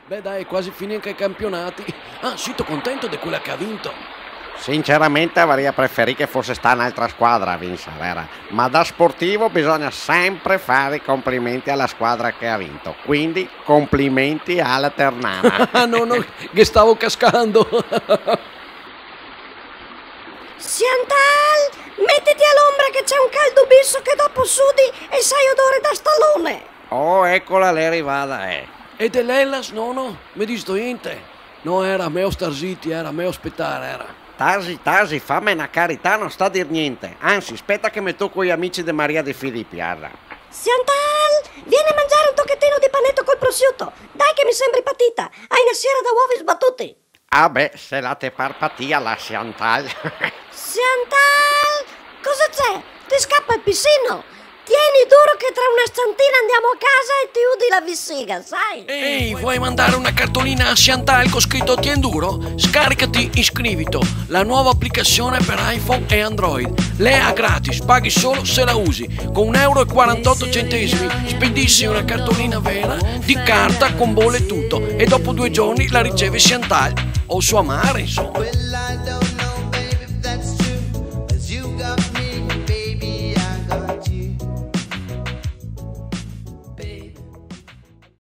Beh dai, è quasi finito anche i campionati. Ah, sito contento di quella che ha vinto. Sinceramente avrei preferito che fosse stata un'altra squadra a vincere, vera? Ma da sportivo bisogna sempre fare i complimenti alla squadra che ha vinto. Quindi complimenti alla Ternana. Ah no, che stavo cascando. Chantal, mettiti all'ombra che c'è un caldo bisso che dopo sudi e sai odore da stallone. Oh, eccola lei arrivata, E dell'Ellas, no? Mi disto niente. No, era meo star zitti, era meo aspettare, era. Tasi, fammi una carità, non sta a dir niente. Anzi, aspetta che mi tocco gli amici di Maria De Filippi, guarda. Chantal, vieni a mangiare un tocchettino di panetto col prosciutto. Dai che mi sembri patita. Hai una sera da uovi sbattuti. Ah beh, se la te par patia la Chantal. Chantal, cosa c'è? Ti scappa il piscino? Tieni duro che tra una stantina andiamo a casa e ti udi la vissiga, sai? Ehi, vuoi mandare una cartolina a Chantal con scritto Tienduro? Scaricati Iscrivito, la nuova applicazione per iPhone e Android. Lea gratis, paghi solo se la usi. Con 1,48 € spedissi una cartolina vera di carta con bolle e tutto. E dopo 2 giorni la riceve Chantal o sua madre, insomma.